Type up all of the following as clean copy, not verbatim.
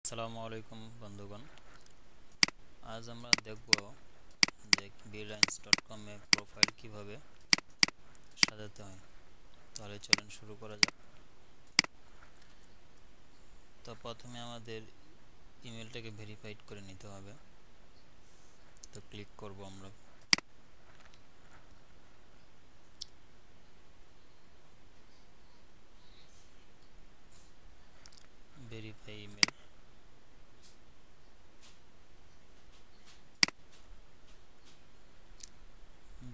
আসসালামু আলাইকুম বন্ধুগণ। আজ আমরা দেখব যে beeline.com এ প্রোফাইল কিভাবে সাজাতে হয়। তাহলে চলুন শুরু করা যাক। তো প্রথমে আমাদের ইমেলটাকে ভেরিফাইড করে নিতে হবে। তো ক্লিক করব আমরা ভেরিফাই ইমেল।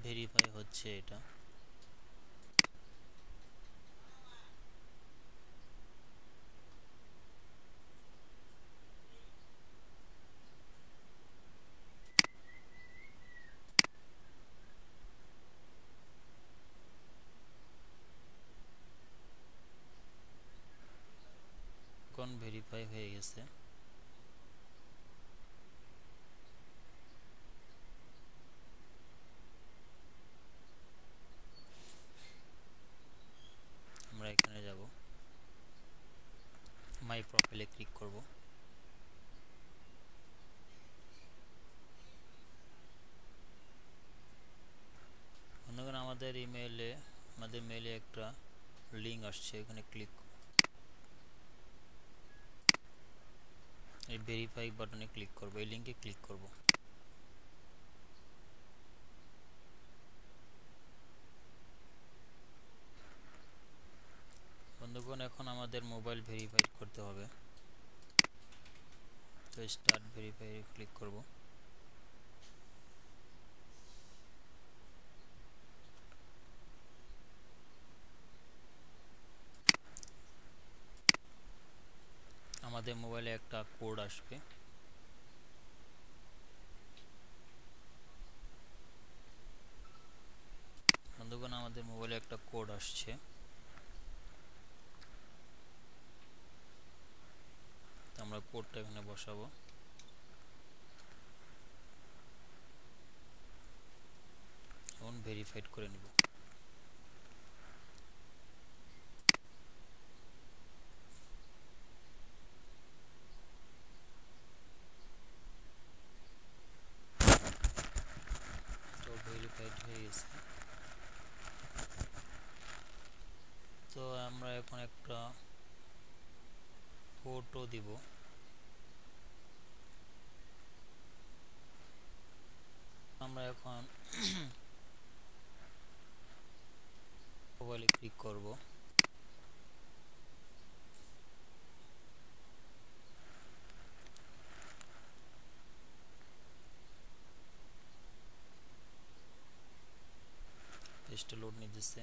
ভেরিফাই হচ্ছে এটা। কোন ভেরিফাই হয়ে গেছে। আমরা এখানে যাব, মাই প্রোফাইলে ক্লিক করব। বন্ধুগণ, আমাদের মেইলে একটা লিঙ্ক আসছে, এখানে ক্লিক এই ভেরিফাই বাটনে ক্লিক করব, এই লিঙ্কে ক্লিক করব। বন্ধুগণ, এখন আমাদের মোবাইল ভেরিফাই করতে হবে। তো স্টার্ট ভেরিফাই ক্লিক করব। আমাদের মোবাইলে একটা কোড আসবে। বন্ধুগণ, আমাদের মোবাইলে একটা কোড আসছে। আমরা কোডটা এখানে বসাবো। এখন ভেরিফাইড করে নিব। তো ভেরিফাইড হয়ে গেছে। তো আমরা এখন একটা ফটো দিব। আমরা এখন মোবাইলে ক্লিক করব। পেজটা লোড নিতেছে।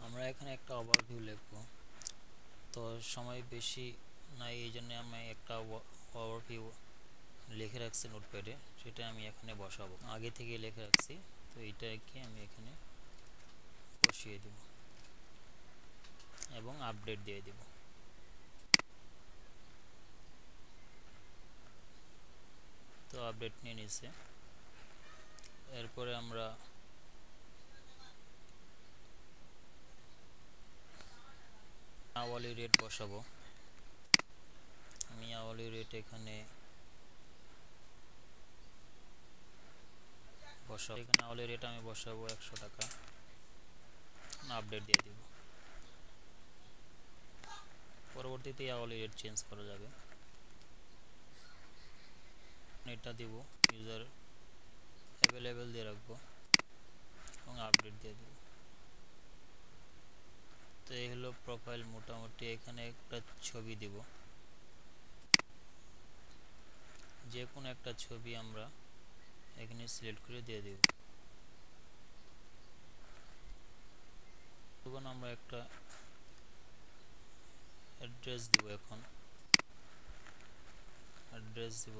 আমরা এখানে একটা ওভারভিউ লিখব। তো সময় বেশি নাই, এই জন্য আমি একটা ওভারভিউ লিখে রাখছি নোটপ্যাডে, সেটা আমি এখানে বসাবো। আগে থেকে লিখে রাখছি, তো এইটাকে আমি এখানে বসিয়ে দেব এবং আপডেট দিয়ে দেব। তো আপডেট নিয়ে নিছে। এরপরে আমরা আওয়ালি রেট বসাবো। আমি আওয়ালি রেট এখানে বসাবো। এখানে আওয়ালি রেট আমি বসাবো 100 টাকা। আপডেট দিয়ে দিব। পরবর্তীতে আওয়ালি রেট চেঞ্জ করা যাবে। এটা দিব, ইউজার অ্যাভেলেবেল দিয়ে রাখবো এবং আপডেট দিয়ে দেব। তো এই হলো প্রোফাইল। মোটামুটি এখানে একটা ছবি দিব, যে কোনো একটা ছবি আমরা এখানে সিলেক্ট করে দিয়ে দেব। তখন আমরা একটা অ্যাড্রেস দিব। এখন অ্যাড্রেস দিব।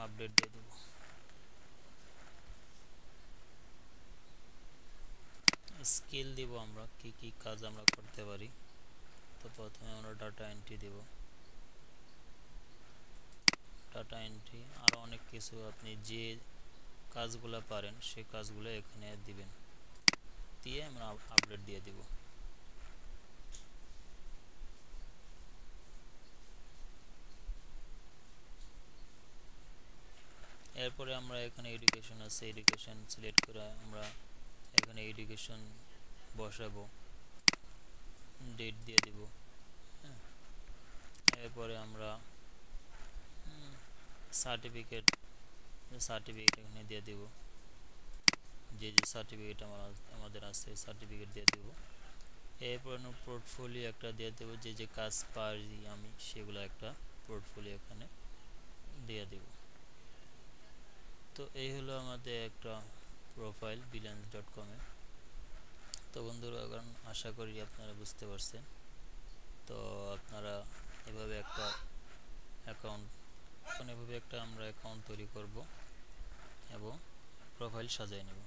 আপডেট দিয়ে দেবো। স্কিল দিব আমরা কি কি কাজ আমরা করতে পারি। তো প্রথমে আমরা ডাটা এন্ট্রি দেব, ডাটা এন্ট্রি আরও অনেক কিছু আপনি যে কাজগুলো পারেন সেই কাজগুলো এখানে দিবেন, দিয়ে আমরা আপডেট দিয়ে দিব। এরপরে আমরা এখানে এডুকেশন আছে, এডুকেশন সিলেক্ট করে আমরা এখানে এডুকেশন বসাবো, ডেট দিয়ে দিব। হ্যাঁ, এরপরে আমরা সার্টিফিকেট এখানে দিয়ে দিব, যে যে সার্টিফিকেট আমাদের আছে সার্টিফিকেট দিয়ে দেব। এরপর পোর্টফোলিও একটা দিয়ে দেবো, যে যে কাজ পারি আমি সেগুলো একটা পোর্টফোলিও এখানে দিয়ে দেব। তো এই হলো আমাদের একটা প্রোফাইল binance.com এ। তো বন্ধুরা এখন আশা করি আপনারা বুঝতে পারছেন। তো আপনারা এভাবে একটা অ্যাকাউন্ট আমরা অ্যাকাউন্ট তৈরি করব এবং প্রোফাইল সাজিয়ে নেব।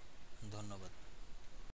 ধন্যবাদ।